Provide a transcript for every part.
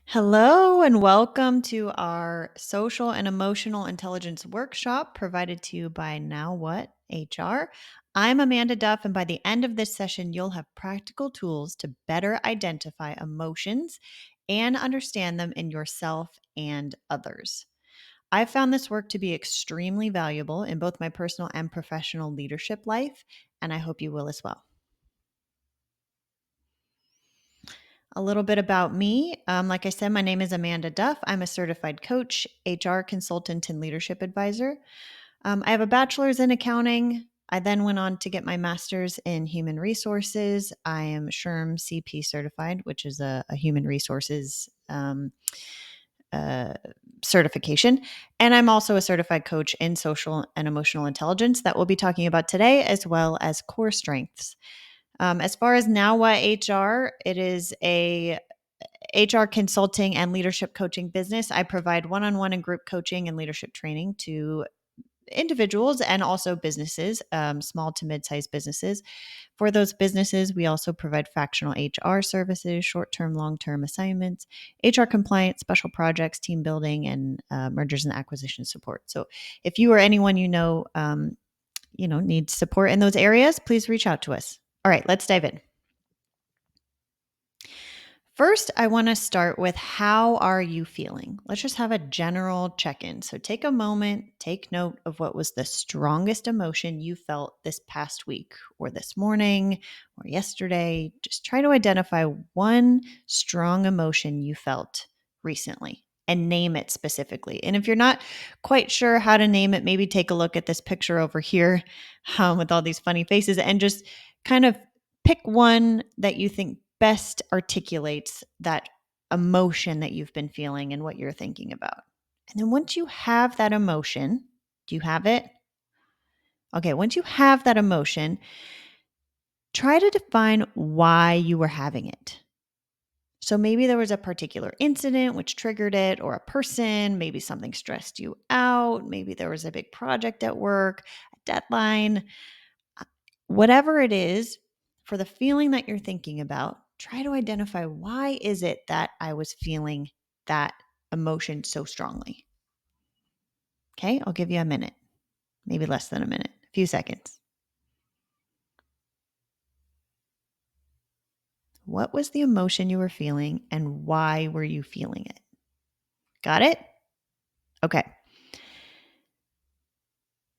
Hello, and welcome to our social and emotional intelligence workshop provided to you by Now What HR. I'm Amanda Duff, and by the end of this session, you'll have practical tools to better identify emotions and understand them in yourself and others. I found this work to be extremely valuable in both my personal and professional leadership life, and I hope you will as well. A little bit about me. Like I said, my name is Amanda Duff. I'm a certified coach, HR consultant, and leadership advisor. I have a bachelor's in accounting. I then went on to get my master's in human resources. I am SHRM CP certified, which is a human resources uh, certification. And I'm also a certified coach in social and emotional intelligence that we'll be talking about today, as well as core strengths. As far as Now What HR, it is a HR consulting and leadership coaching business. I provide one on one and group coaching and leadership training to individuals and also businesses, small to mid sized businesses. For those businesses, we also provide fractional HR services, short term, long term assignments, HR compliance, special projects, team building, and mergers and acquisition support. So if you or anyone needs support in those areas, please reach out to us. All right, let's dive in. First, I want to start with how are you feeling? Let's just have a general check in. So take a moment, take note of what was the strongest emotion you felt this past week or this morning or yesterday. Just try to identify one strong emotion you felt recently and name it specifically. And if you're not quite sure how to name it, maybe take a look at this picture over here with all these funny faces and just kind of pick one that you think best articulates that emotion that you've been feeling and what you're thinking about. And then once you have that emotion, do you have it? Okay, once you have that emotion, try to define why you were having it. So maybe there was a particular incident which triggered it, or a person, maybe something stressed you out, maybe there was a big project at work, a deadline. Whatever it is, for the feeling that you're thinking about, try to identify why is it that I was feeling that emotion so strongly. Okay, I'll give you a minute, maybe less than a minute, a few seconds. What was the emotion you were feeling and why were you feeling it? Got it? Okay.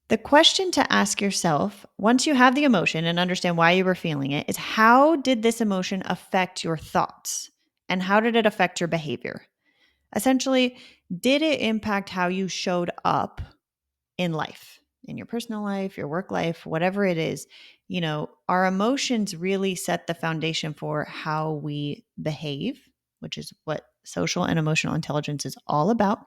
The question to ask yourself, once you have the emotion and understand why you were feeling it, is how did this emotion affect your thoughts? And how did it affect your behavior? Essentially, did it impact how you showed up in life, in your personal life, your work life, whatever it is? Our emotions really set the foundation for how we behave, which is what social and emotional intelligence is all about.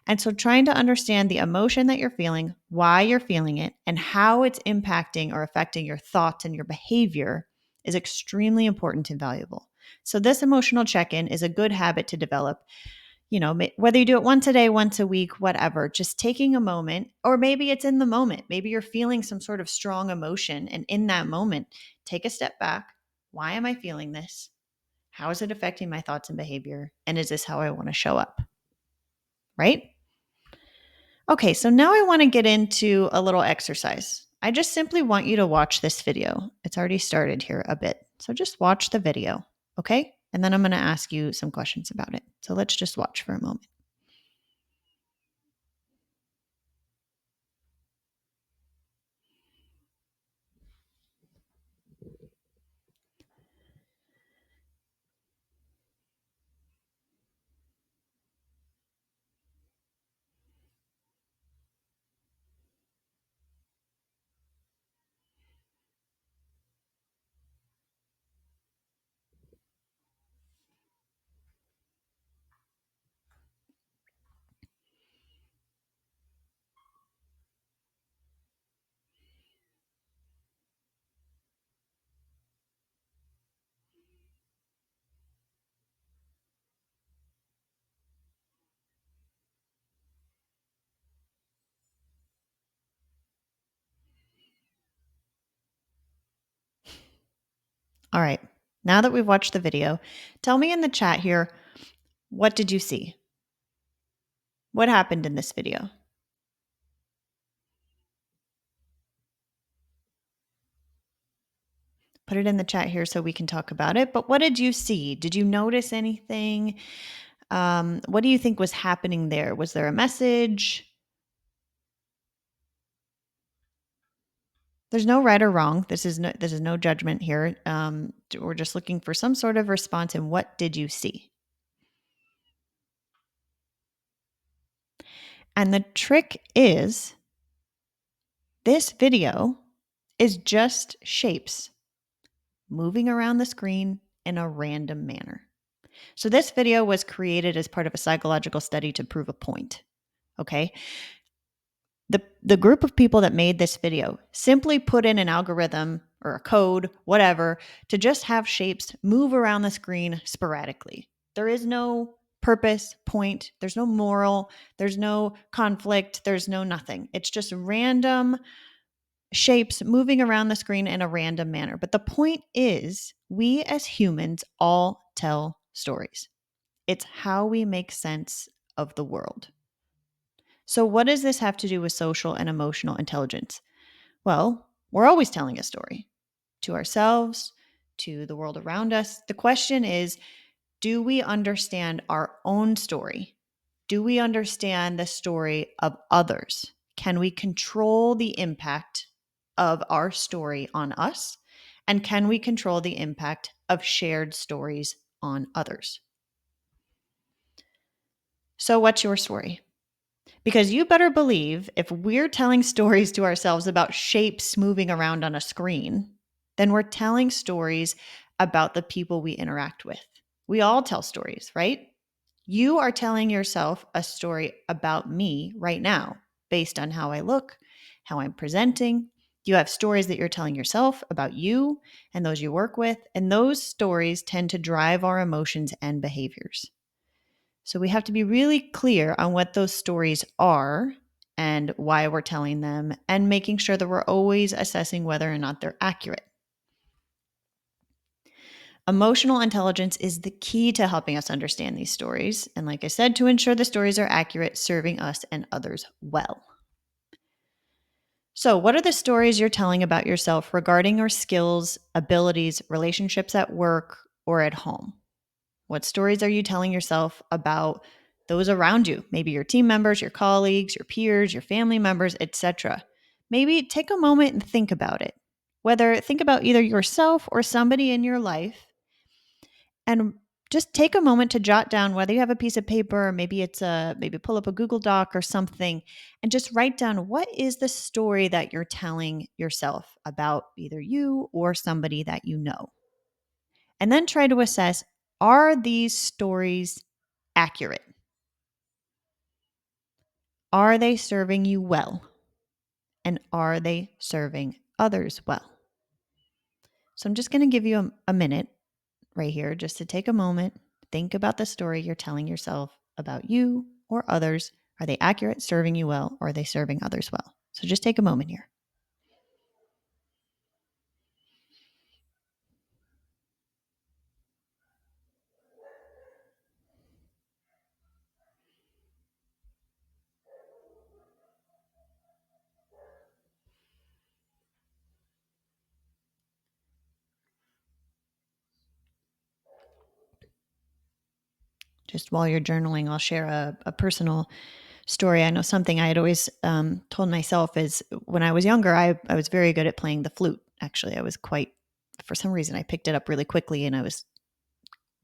And so, trying to understand the emotion that you're feeling, why you're feeling it, and how it's impacting or affecting your thoughts and your behavior is extremely important and valuable. So, this emotional check in is a good habit to develop. Whether you do it once a day, once a week, whatever, just taking a moment, or maybe it's in the moment. Maybe you're feeling some sort of strong emotion. And in that moment, take a step back. Why am I feeling this? How is it affecting my thoughts and behavior? And is this how I want to show up? Right? Okay, so now I want to get into a little exercise. I just simply want you to watch this video. It's already started here a bit. So just watch the video, okay? And then I'm going to ask you some questions about it. So let's just watch for a moment. All right. Now that we've watched the video, tell me in the chat here, What did you see? What happened in this video? Put it in the chat here so we can talk about it. But what did you see? Did you notice anything? What do you think was happening there? Was there a message? There's no right or wrong. This is no judgment here. We're just looking for some sort of response. And what did you see? And the trick is, this video is just shapes moving around the screen in a random manner. So this video was created as part of a psychological study to prove a point. Okay. The group of people that made this video simply put in an algorithm or a code, whatever, to just have shapes move around the screen sporadically. There is no purpose, point, there's no moral, there's no conflict, there's no nothing. It's just random shapes moving around the screen in a random manner. But the point is, we as humans all tell stories. It's how we make sense of the world. So, what does this have to do with social and emotional intelligence? Well, we're always telling a story to ourselves, to the world around us. The question is, do we understand our own story? Do we understand the story of others? Can we control the impact of our story on us? And can we control the impact of shared stories on others? So, what's your story? Because you better believe if we're telling stories to ourselves about shapes moving around on a screen, then we're telling stories about the people we interact with. We all tell stories, right? You are telling yourself a story about me right now based on how I look, how I'm presenting. You have stories that you're telling yourself about you and those you work with, and those stories tend to drive our emotions and behaviors. So we have to be really clear on what those stories are and why we're telling them, and making sure that we're always assessing whether or not they're accurate. Emotional intelligence is the key to helping us understand these stories. And like I said, to ensure the stories are accurate, serving us and others well. So, what are the stories you're telling about yourself regarding your skills, abilities, relationships at work or at home? What stories are you telling yourself about those around you? Maybe your team members, your colleagues, your peers, your family members, etc. Maybe take a moment and think about it. Think about either yourself or somebody in your life, and just take a moment to jot down, whether you have a piece of paper or maybe pull up a Google Doc or something, and just write down, what is the story that you're telling yourself about either you or somebody that you know. And then try to assess, are these stories accurate? Are they serving you well? And are they serving others well? So I'm just going to give you a minute right here just to take a moment, think about the story you're telling yourself about you or others. Are they accurate, serving you well, or are they serving others well? So just take a moment here. Just while you're journaling, I'll share a personal story. I know something I had always told myself is, when I was younger, I was very good at playing the flute. Actually, for some reason, I picked it up really quickly and I was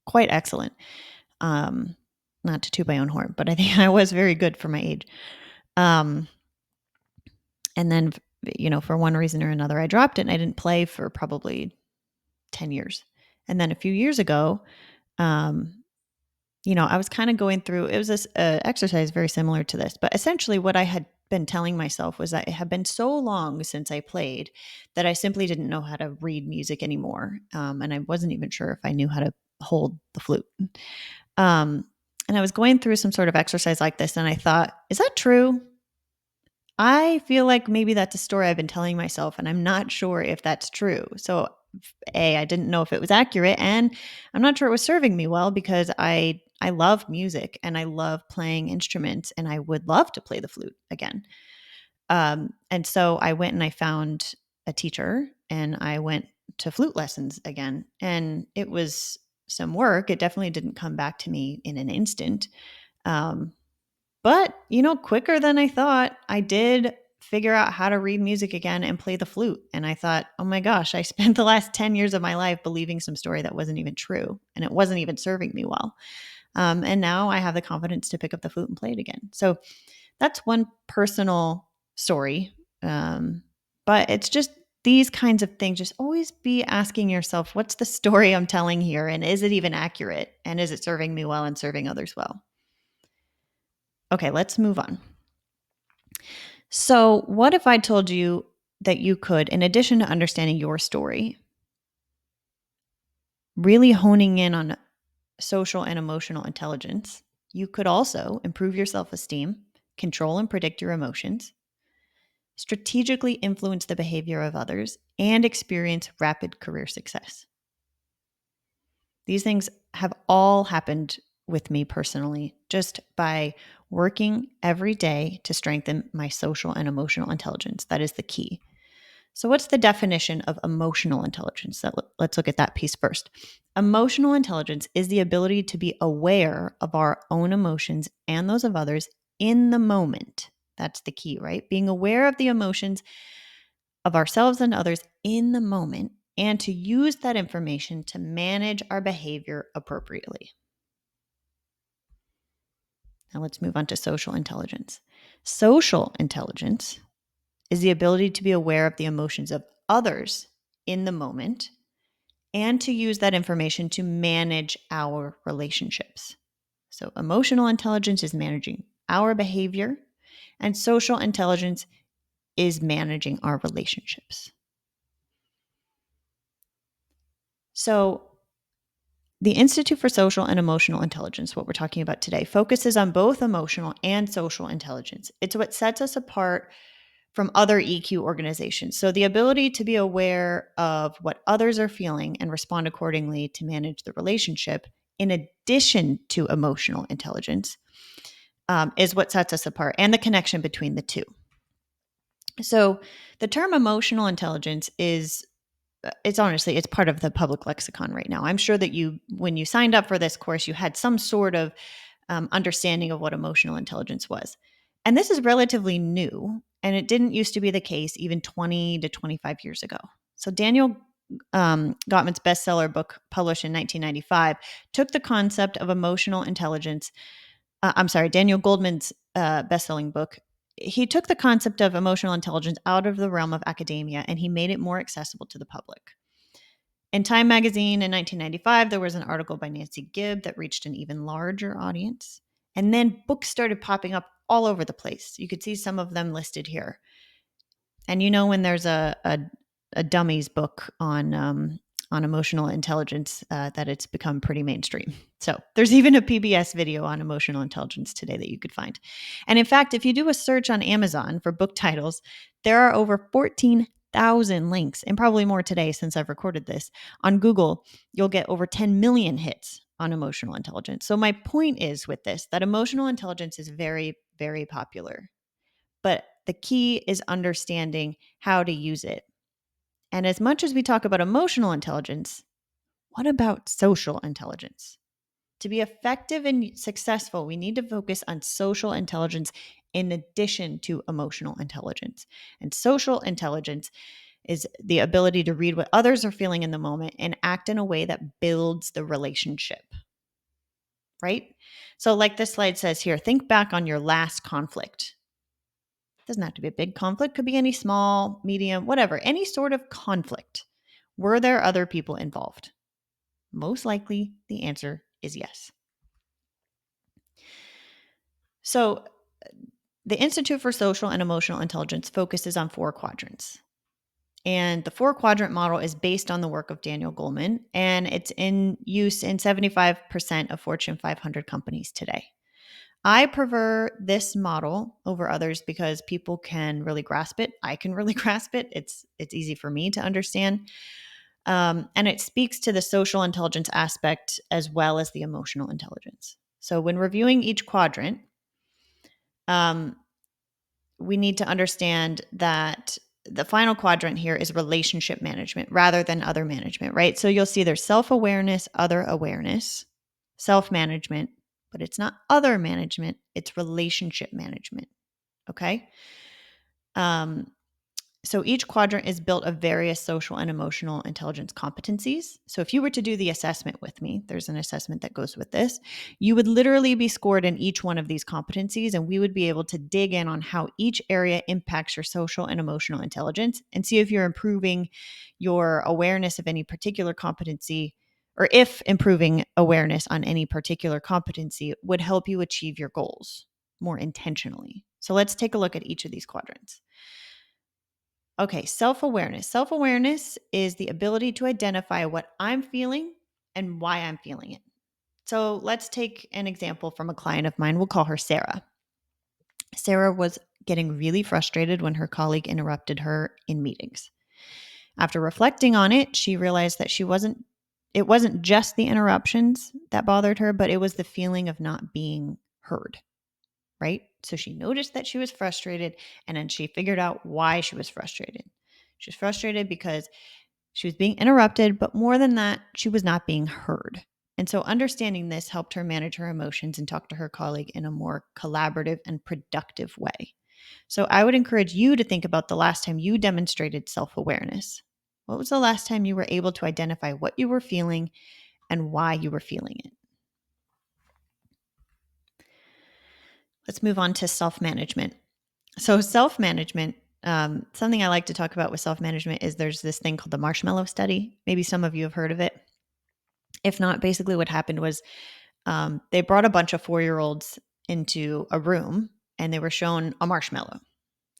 quite excellent. Not to toot my own horn, but I think I was very good for my age. And then, for one reason or another, I dropped it and I didn't play for probably 10 years. And then a few years ago, I was kind of going through, it was this exercise very similar to this, but essentially what I had been telling myself was that it had been so long since I played that I simply didn't know how to read music anymore. And I wasn't even sure if I knew how to hold the flute. And I was going through some sort of exercise like this, and I thought, is that true? I feel like maybe that's a story I've been telling myself, and I'm not sure if that's true. So, I didn't know if it was accurate, and I'm not sure it was serving me well, because I I love music and I love playing instruments and I would love to play the flute again. And so I went and I found a teacher and I went to flute lessons again. And it was some work. It definitely didn't come back to me in an instant. Um, but, quicker than I thought, I did figure out how to read music again and play the flute. And I thought, oh my gosh, I spent the last 10 years of my life believing some story that wasn't even true. And it wasn't even serving me well. And now I have the confidence to pick up the flute and play it again. So that's one personal story. But it's just these kinds of things. Just always be asking yourself, what's the story I'm telling here? And is it even accurate? And is it serving me well and serving others well? Okay, let's move on. So, what if I told you that you could, in addition to understanding your story, really honing in on social and emotional intelligence, you could also improve your self esteem, control and predict your emotions, strategically influence the behavior of others, and experience rapid career success? These things have all happened with me personally just by working every day to strengthen my social and emotional intelligence. That is the key. So, what's the definition of emotional intelligence? Let's look at that piece first. Emotional intelligence is the ability to be aware of our own emotions and those of others in the moment. That's the key, right? Being aware of the emotions of ourselves and others in the moment, and to use that information to manage our behavior appropriately. Now let's move on to social intelligence. Social intelligence is the ability to be aware of the emotions of others in the moment and to use that information to manage our relationships. So, emotional intelligence is managing our behavior, and social intelligence is managing our relationships. So, the Institute for Social and Emotional Intelligence, what we're talking about today, focuses on both emotional and social intelligence. It's what sets us apart from other EQ organizations. So, the ability to be aware of what others are feeling and respond accordingly to manage the relationship, in addition to emotional intelligence, is what sets us apart, and the connection between the two. So, the term emotional intelligence is it's part of the public lexicon right now. I'm sure that when you signed up for this course, you had some sort of understanding of what emotional intelligence was. And this is relatively new, and it didn't used to be the case even 20 to 25 years ago. So Daniel Gottman's bestseller book, published in 1995, took the concept of emotional intelligence. Daniel Goldman's best-selling book. He took the concept of emotional intelligence out of the realm of academia, and he made it more accessible to the public. In Time magazine in 1995, there was an article by Nancy Gibb that reached an even larger audience. And then books started popping up all over the place. You could see some of them listed here. And when there's a dummies book on emotional intelligence, that it's become pretty mainstream. So there's even a PBS video on emotional intelligence today that you could find. And in fact, if you do a search on Amazon for book titles, there are over 14,000 links, and probably more today since I've recorded this. On Google, you'll get over 10 million hits on emotional intelligence. So my point is with this, that emotional intelligence is very, very popular. But the key is understanding how to use it. And as much as we talk about emotional intelligence, what about social intelligence? To be effective and successful, we need to focus on social intelligence in addition to emotional intelligence. And social intelligence is the ability to read what others are feeling in the moment and act in a way that builds the relationship. Right? So, like this slide says here, think back on your last conflict. It doesn't have to be a big conflict, could be any small, medium, whatever, any sort of conflict. Were there other people involved? Most likely, the answer is yes. So, the Institute for Social and Emotional Intelligence focuses on 4 quadrants. And the 4-quadrant model is based on the work of Daniel Goleman, and it's in use in 75% of Fortune 500 companies today. I prefer this model over others because people can really grasp it. I can really grasp it. It's easy for me to understand. And it speaks to the social intelligence aspect as well as the emotional intelligence. So when reviewing each quadrant, we need to understand that the final quadrant here is relationship management rather than other management, right? So you'll see there's self-awareness, other awareness, self-management, but it's not other management, it's relationship management. Okay. So each quadrant is built of various social and emotional intelligence competencies. So if you were to do the assessment with me, there's an assessment that goes with this, you would literally be scored in each one of these competencies, and we would be able to dig in on how each area impacts your social and emotional intelligence and see if you're improving your awareness of any particular competency, or if improving awareness on any particular competency would help you achieve your goals more intentionally. So let's take a look at each of these quadrants. Okay, self awareness. Self awareness is the ability to identify what I'm feeling and why I'm feeling it. So let's take an example from a client of mine. We'll call her Sarah. Sarah was getting really frustrated when her colleague interrupted her in meetings. After reflecting on it, she realized that it wasn't just the interruptions that bothered her, but it was the feeling of not being heard. Right? So she noticed that she was frustrated, and then she figured out why she was frustrated. She was frustrated because she was being interrupted, but more than that, she was not being heard. And so understanding this helped her manage her emotions and talk to her colleague in a more collaborative and productive way. So I would encourage you to think about the last time you demonstrated self awareness. What was the last time you were able to identify what you were feeling and why you were feeling it? Let's move on to self management. So, self management, something I like to talk about with self management is there's this thing called the marshmallow study. Maybe some of you have heard of it. If not, basically what happened was they brought a bunch of 4-year olds into a room and they were shown a marshmallow.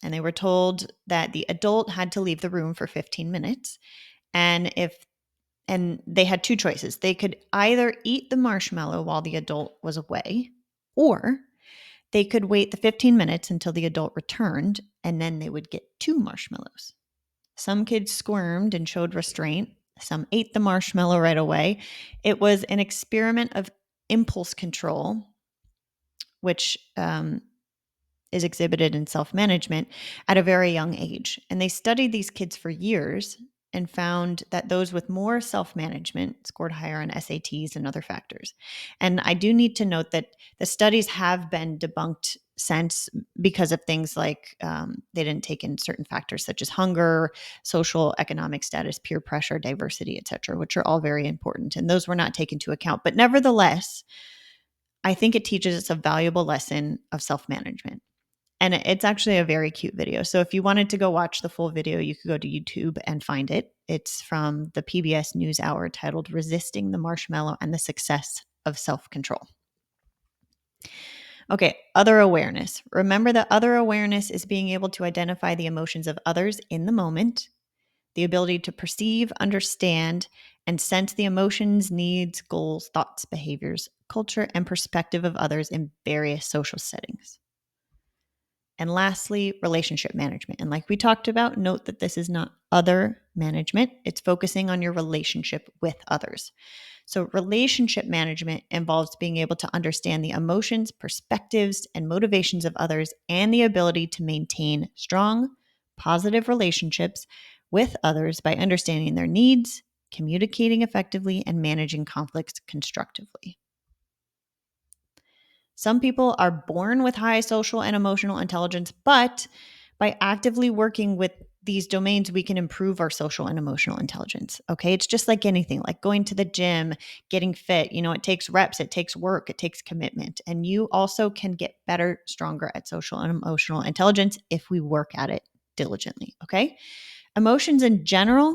And they were told that the adult had to leave the room for 15 minutes. And they had two choices. They could either eat the marshmallow while the adult was away, or they could wait the 15 minutes until the adult returned, and then they would get two marshmallows. Some kids squirmed and showed restraint. Some ate the marshmallow right away. It was an experiment of impulse control, which is exhibited in self management at a very young age. And they studied these kids for years and found that those with more self management scored higher on SATs and other factors. And I do need to note that the studies have been debunked since because of things like they didn't take in certain factors such as hunger, social, economic status, peer pressure, diversity, etc., which are all very important. And those were not taken into account. But nevertheless, I think it teaches us a valuable lesson of self management. And it's actually a very cute video. So if you wanted to go watch the full video, you could go to YouTube and find it. It's from the PBS NewsHour titled Resisting the Marshmallow and the Success of Self-Control. Okay, other awareness. Remember that other awareness is being able to identify the emotions of others in the moment, the ability to perceive, understand, and sense the emotions, needs, goals, thoughts, behaviors, culture, and perspective of others in various social settings. And lastly, relationship management. And like we talked about, note that this is not other management, it's focusing on your relationship with others. So, relationship management involves being able to understand the emotions, perspectives, and motivations of others, and the ability to maintain strong, positive relationships with others by understanding their needs, communicating effectively, and managing conflicts constructively. Some people are born with high social and emotional intelligence, but by actively working with these domains, we can improve our social and emotional intelligence. Okay. It's just like anything, like going to the gym, getting fit. It takes reps, it takes work, it takes commitment. And you also can get better, stronger at social and emotional intelligence if we work at it diligently. Okay. Emotions in general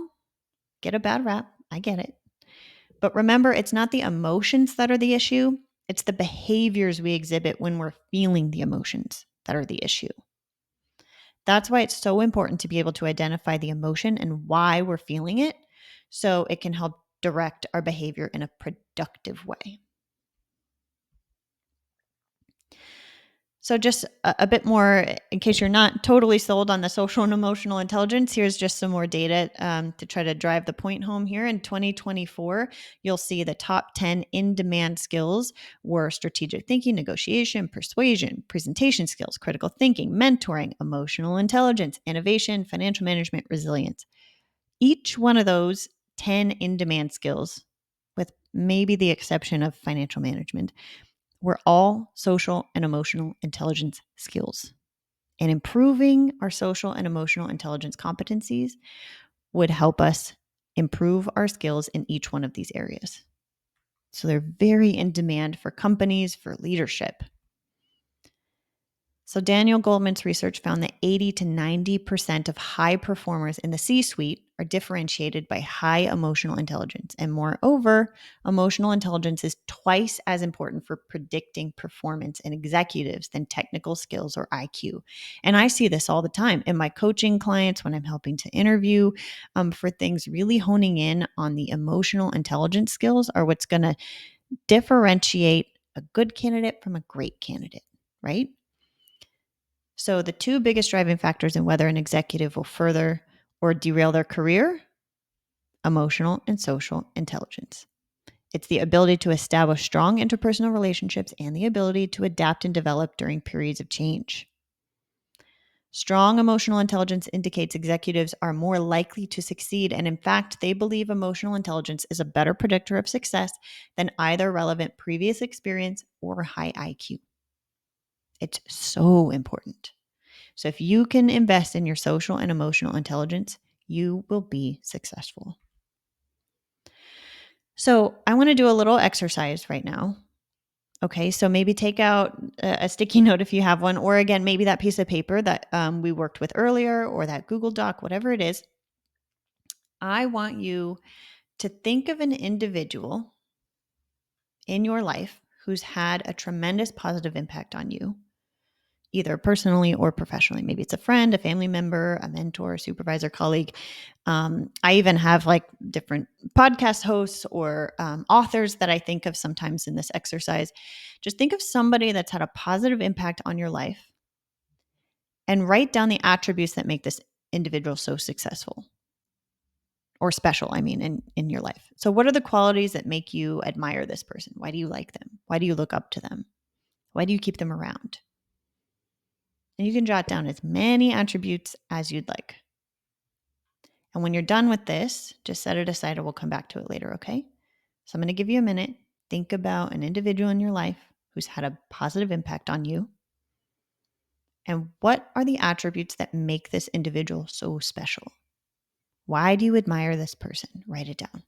get a bad rap. I get it. But remember, it's not the emotions that are the issue. It's the behaviors we exhibit when we're feeling the emotions that are the issue. That's why it's so important to be able to identify the emotion and why we're feeling it so it can help direct our behavior in a productive way. So, just a bit more, in case you're not totally sold on the social and emotional intelligence, here's just some more data to try to drive the point home here. In 2024, you'll see the top 10 in demand skills were strategic thinking, negotiation, persuasion, presentation skills, critical thinking, mentoring, emotional intelligence, innovation, financial management, resilience. Each one of those 10 in demand skills, with maybe the exception of financial management, were all social and emotional intelligence skills. And improving our social and emotional intelligence competencies would help us improve our skills in each one of these areas. So they're very in demand for companies, for leadership. So Daniel Goleman's research found that 80 to 90% of high performers in the C-suite are differentiated by high emotional intelligence. And moreover, emotional intelligence is twice as important for predicting performance in executives than technical skills or IQ. And I see this all the time in my coaching clients when I'm helping to interview for things. Really honing in on the emotional intelligence skills are what's going to differentiate a good candidate from a great candidate, right? So, the two biggest driving factors in whether an executive will further or derail their career: emotional and social intelligence. It's the ability to establish strong interpersonal relationships and the ability to adapt and develop during periods of change. Strong emotional intelligence indicates executives are more likely to succeed, and in fact, they believe emotional intelligence is a better predictor of success than either relevant previous experience or high IQ. It's so important. So if you can invest in your social and emotional intelligence, you will be successful. So I want to do a little exercise right now. Okay, so maybe take out a sticky note if you have one, or again, maybe that piece of paper that we worked with earlier, or that Google Doc, whatever it is. I want you to think of an individual in your life who's had a tremendous positive impact on you, either personally or professionally. Maybe it's a friend, a family member, a mentor, supervisor, colleague. I even have like different podcast hosts or authors that I think of sometimes in this exercise. Just think of somebody that's had a positive impact on your life and write down the attributes that make this individual so successful or special, in your life. So what are the qualities that make you admire this person? Why do you like them? Why do you look up to them? Why do you keep them around? And you can jot down as many attributes as you'd like. And when you're done with this, just set it aside and we'll come back to it later, okay? So I'm going to give you a minute. Think about an individual in your life who's had a positive impact on you. And what are the attributes that make this individual so special? Why do you admire this person? Write it down.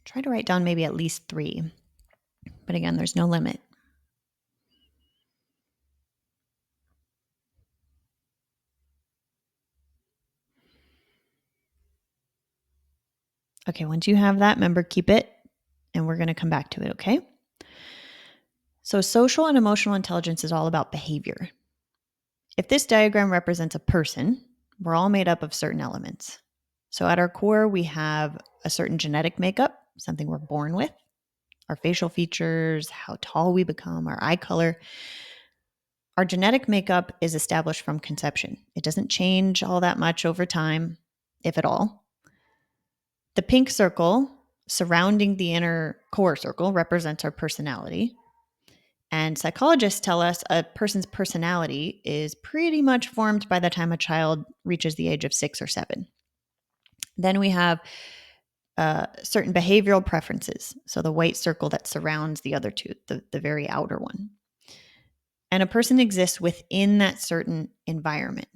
Try to write down maybe at least 3. But again, there's no limit. Okay, once you have that, remember, keep it, and we're going to come back to it, okay? So social and emotional intelligence is all about behavior. If this diagram represents a person, we're all made up of certain elements. So at our core, we have a certain genetic makeup, something we're born with, our facial features, how tall we become, our eye color. Our genetic makeup is established from conception. It doesn't change all that much over time, if at all. The pink circle surrounding the inner core circle represents our personality. And psychologists tell us a person's personality is pretty much formed by the time a child reaches the age of 6 or 7. Then we have certain behavioral preferences. So the white circle that surrounds the other two, the very outer one. And a person exists within that certain environment.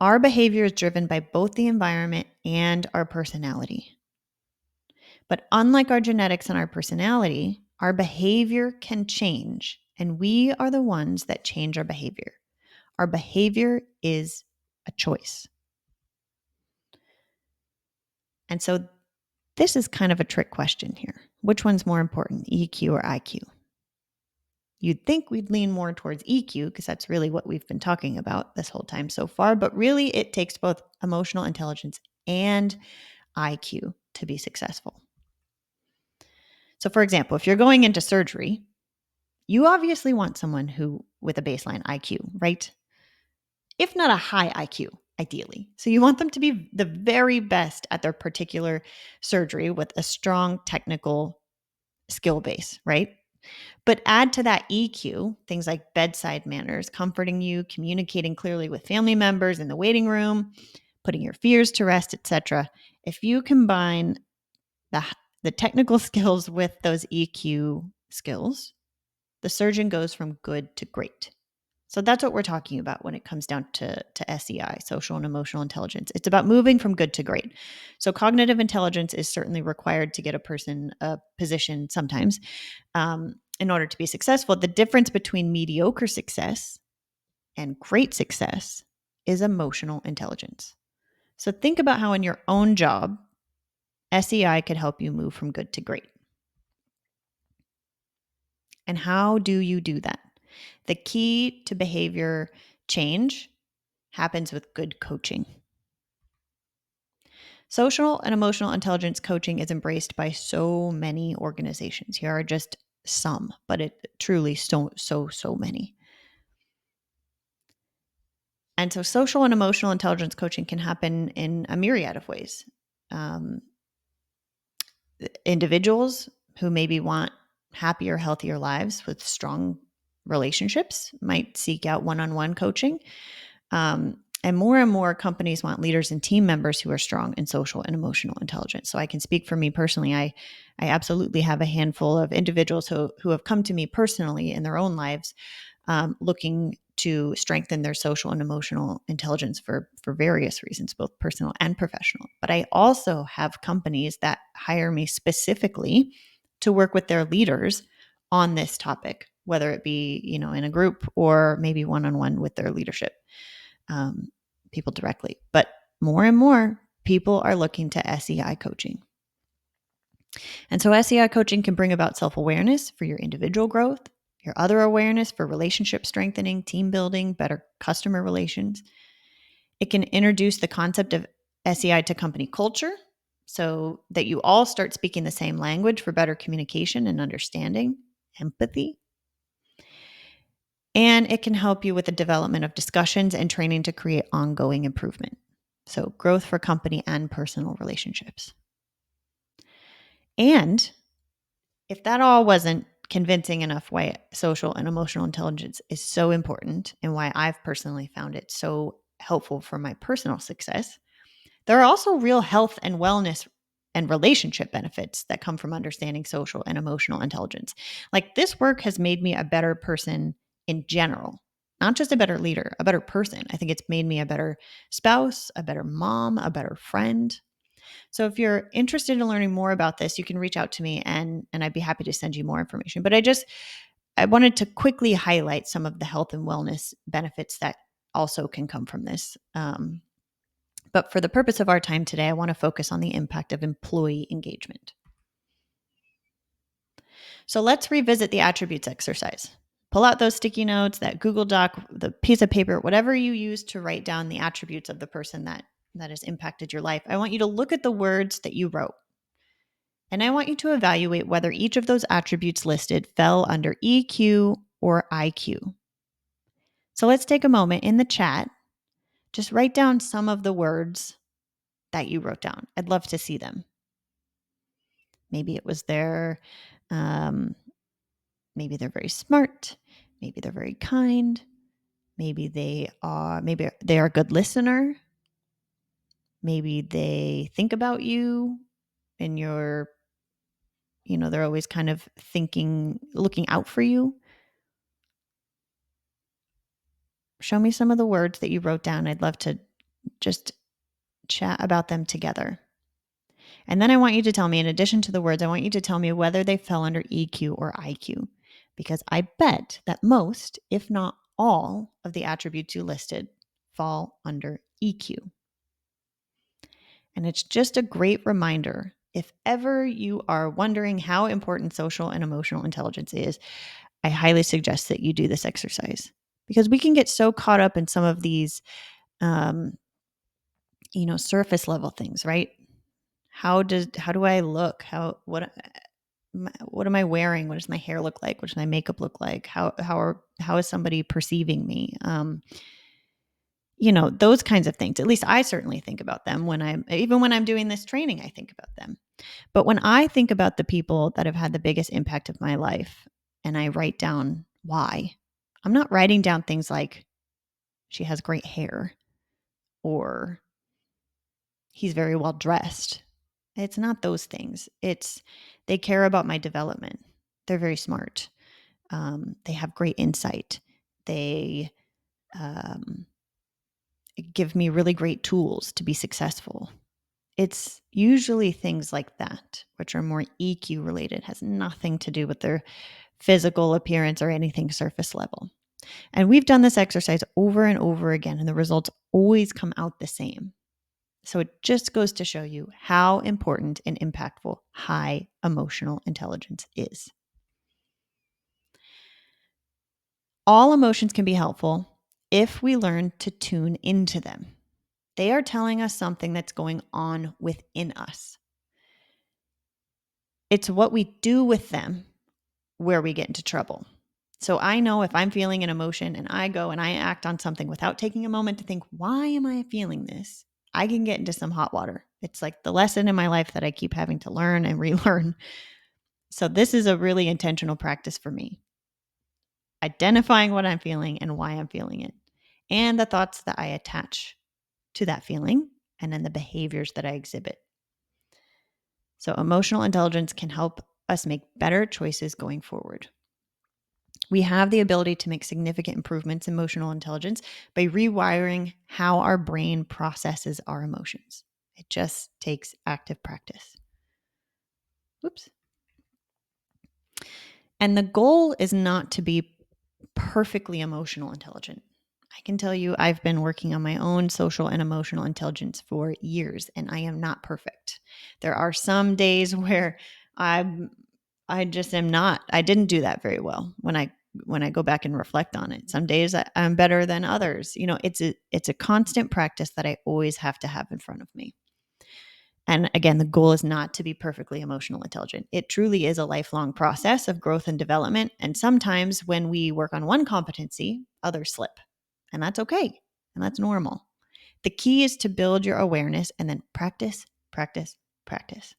Our behavior is driven by both the environment and our personality. But unlike our genetics and our personality, our behavior can change, and we are the ones that change our behavior. Our behavior is a choice. And so this is kind of a trick question here. Which one's more important, EQ or IQ? You'd think we'd lean more towards EQ because that's really what we've been talking about this whole time so far, but really it takes both emotional intelligence and IQ to be successful. So for example, if you're going into surgery, you obviously want someone who with a baseline IQ, right? If not a high IQ, ideally. So you want them to be the very best at their particular surgery with a strong technical skill base, right? But add to that EQ, things like bedside manners, comforting you, communicating clearly with family members in the waiting room, putting your fears to rest, etc. If you combine the technical skills with those EQ skills, the surgeon goes from good to great. So that's what we're talking about when it comes down to SEI, social and emotional intelligence. It's about moving from good to great. So cognitive intelligence is certainly required to get a person a position sometimes in order to be successful. The difference between mediocre success and great success is emotional intelligence. So think about how in your own job, SEI could help you move from good to great. And how do you do that? The key to behavior change happens with good coaching. Social and emotional intelligence coaching is embraced by so many organizations. Here are just some, but it truly so many. And so social and emotional intelligence coaching can happen in a myriad of ways. Individuals who maybe want happier, healthier lives with strong relationships might seek out one-on-one coaching. And more companies want leaders and team members who are strong in social and emotional intelligence. So I can speak for me personally. I absolutely have a handful of individuals who have come to me personally in their own lives looking to strengthen their social and emotional intelligence for various reasons, both personal and professional. But I also have companies that hire me specifically to work with their leaders on this topic, whether it be, in a group or maybe one-on-one with their leadership people directly. But more and more people are looking to SEI coaching. And so SEI coaching can bring about self-awareness for your individual growth, your other awareness for relationship strengthening, team building, better customer relations. It can introduce the concept of SEI to company culture so that you all start speaking the same language for better communication and understanding, empathy. And it can help you with the development of discussions and training to create ongoing improvement. So growth for company and personal relationships. And if that all wasn't convincing enough why social and emotional intelligence is so important and why I've personally found it so helpful for my personal success, there are also real health and wellness and relationship benefits that come from understanding social and emotional intelligence. Like this work has made me a better person in general, not just a better leader, a better person. I think it's made me a better spouse, a better mom, a better friend. So if you're interested in learning more about this, you can reach out to me and I'd be happy to send you more information. But I wanted to quickly highlight some of the health and wellness benefits that also can come from this. But for the purpose of our time today, I want to focus on the impact of employee engagement. So let's revisit the attributes exercise. Pull out those sticky notes, that Google Doc, the piece of paper, whatever you use to write down the attributes of the person that has impacted your life. I want you to look at the words that you wrote. And I want you to evaluate whether each of those attributes listed fell under EQ or IQ. So let's take a moment in the chat. Just write down some of the words that you wrote down. I'd love to see them. Maybe it was maybe they're very smart. Maybe they're very kind. Maybe they are a good listener. Maybe they think about you and they're always kind of looking out for you. Show me some of the words that you wrote down. I'd love to just chat about them together. And then I want you to tell me, in addition to the words, I want you to tell me whether they fell under EQ or IQ, because I bet that most, if not all, of the attributes you listed fall under EQ. And it's just a great reminder, if ever you are wondering how important social and emotional intelligence is, I highly suggest that you do this exercise because we can get so caught up in some of these, um, surface level things, right? How do I look? What am I wearing? What does my hair look like? What does my makeup look like? How is somebody perceiving me? Those kinds of things. At least I certainly think about them even when I'm doing this training, I think about them. But when I think about the people that have had the biggest impact of my life and I write down why, I'm not writing down things like she has great hair or he's very well dressed. It's not those things. It's they care about my development. They're very smart. They have great insight. They um, give me really great tools to be successful. It's usually things like that, which are more EQ related, has nothing to do with their physical appearance or anything surface level. And we've done this exercise over and over again, and the results always come out the same. So it just goes to show you how important and impactful high emotional intelligence is. All emotions can be helpful if we learn to tune into them. They are telling us something that's going on within us. It's what we do with them where we get into trouble. So I know if I'm feeling an emotion and I go and I act on something without taking a moment to think, why am I feeling this? I can get into some hot water. It's like the lesson in my life that I keep having to learn and relearn. So this is a really intentional practice for me. Identifying what I'm feeling and why I'm feeling it, and the thoughts that I attach to that feeling, and then the behaviors that I exhibit. So emotional intelligence can help us make better choices going forward. We have the ability to make significant improvements in emotional intelligence by rewiring how our brain processes our emotions. It just takes active practice. Oops. And the goal is not to be perfectly emotional intelligent. I can tell you I've been working on my own social and emotional intelligence for years, and I am not perfect. There are some days where I just am not. I didn't do that very well when I go back and reflect on it. Some days I'm better than others. It's a constant practice that I always have to have in front of me. And again, the goal is not to be perfectly emotional intelligent. It truly is a lifelong process of growth and development. And sometimes when we work on one competency, others slip. And that's okay. And that's normal. The key is to build your awareness and then practice, practice, practice.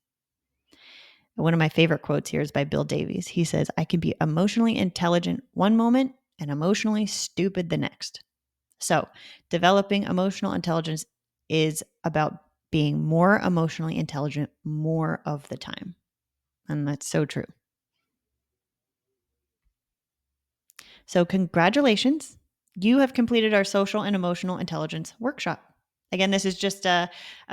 One of my favorite quotes here is by Bill Davies. He says, I can be emotionally intelligent one moment and emotionally stupid the next. So, developing emotional intelligence is about being more emotionally intelligent more of the time. And that's so true. So, congratulations. You have completed our social and emotional intelligence workshop. Again, this is just a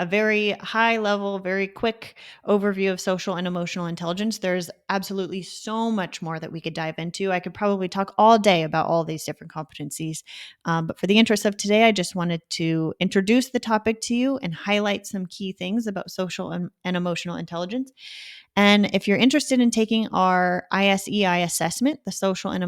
very high level, very quick overview of social and emotional intelligence. There's absolutely so much more that we could dive into. I could probably talk all day about all these different competencies. But for the interest of today, I just wanted to introduce the topic to you and highlight some key things about social and emotional intelligence. And if you're interested in taking our ISEI assessment, the social and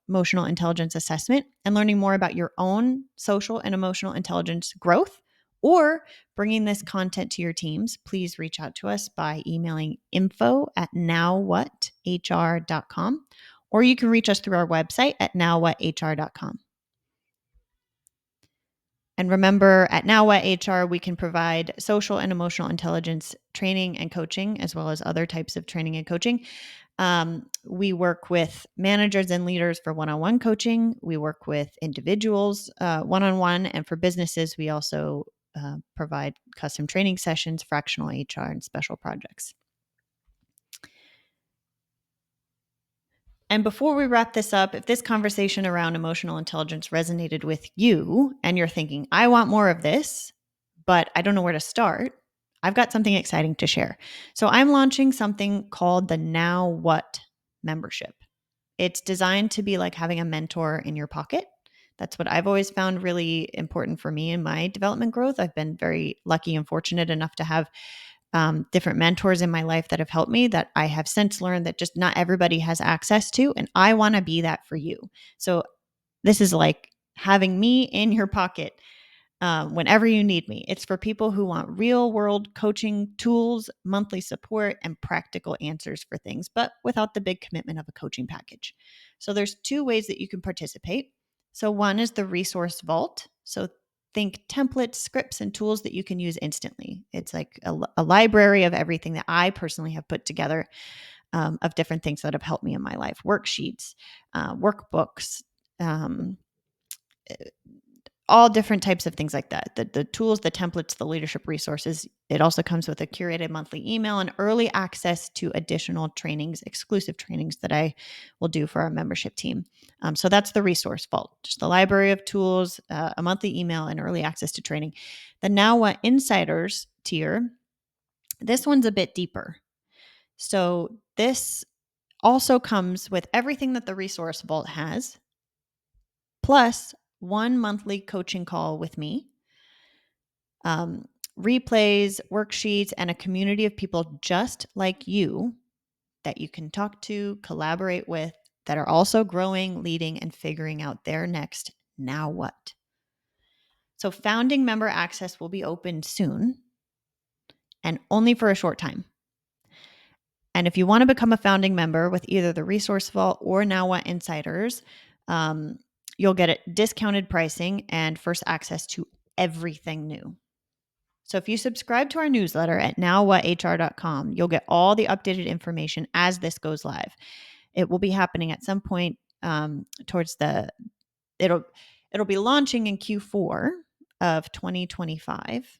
emotional intelligence assessment, and learning more about your own social and emotional intelligence growth, or bringing this content to your teams, please reach out to us by emailing info@nowwhathr.com, or you can reach us through our website at nowwhathr.com. And remember, at Now What HR, we can provide social and emotional intelligence training and coaching, as well as other types of training and coaching. We work with managers and leaders for one-on-one coaching. We work with individuals one-on-one, and for businesses, we also provide custom training sessions, fractional HR, and special projects. And before we wrap this up, if this conversation around emotional intelligence resonated with you and you're thinking, I want more of this, but I don't know where to start, I've got something exciting to share. So I'm launching something called the Now What membership. It's designed to be like having a mentor in your pocket. That's what I've always found really important for me in my development growth. I've been very lucky and fortunate enough to have different mentors in my life that have helped me that I have since learned that just not everybody has access to. And I want to be that for you. So this is like having me in your pocket whenever you need me. It's for people who want real world coaching tools, monthly support, and practical answers for things, but without the big commitment of a coaching package. So there's two ways that you can participate. So one is the resource vault. So think templates, scripts, and tools that you can use instantly. It's like a library of everything that I personally have put together of different things that have helped me in my life: worksheets, workbooks, um, all different types of things like that. The tools, the templates, the leadership resources. It also comes with a curated monthly email and early access to additional trainings, exclusive trainings that I will do for our membership team. So that's the resource vault, just the library of tools, a monthly email, and early access to training. The Now What Insiders tier, this one's a bit deeper. So this also comes with everything that the resource vault has, plus one monthly coaching call with me, replays, worksheets, and a community of people just like you that you can talk to, collaborate with, that are also growing, leading, and figuring out their next now what. So founding member access will be open soon and only for a short time. And if you want to become a founding member with either the Resource Vault or Now What Insiders, you'll get it discounted pricing and first access to everything new. So if you subscribe to our newsletter at nowwhathr.com, you'll get all the updated information as this goes live. It will be happening at some point towards it'll be launching in Q4 of 2025,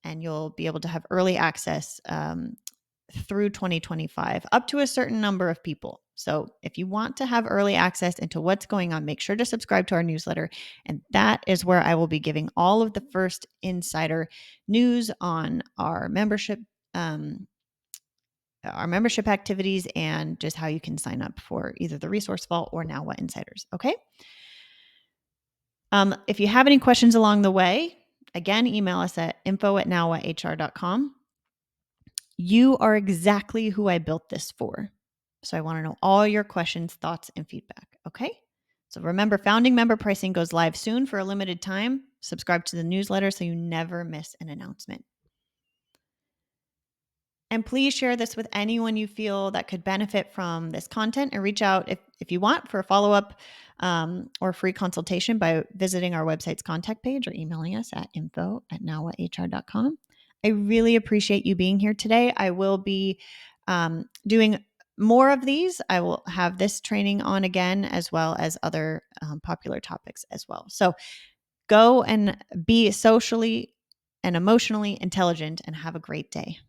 and you'll be able to have early access through 2025, up to a certain number of people. So if you want to have early access into what's going on, make sure to subscribe to our newsletter. And that is where I will be giving all of the first insider news on our membership activities and just how you can sign up for either the Resource Vault or Now What Insiders. Okay. If you have any questions along the way, again, email us at info@nowwhathr.com. You are exactly who I built this for. So I want to know all your questions, thoughts, and feedback. Okay. So remember, founding member pricing goes live soon for a limited time. Subscribe to the newsletter so you never miss an announcement. And please share this with anyone you feel that could benefit from this content, and reach out if you want for a follow-up or free consultation by visiting our website's contact page or emailing us at info@nowwhathr.com. I really appreciate you being here today. I will be doing more of these. I will have this training on again, as well as other popular topics as well. So go and be socially and emotionally intelligent and have a great day.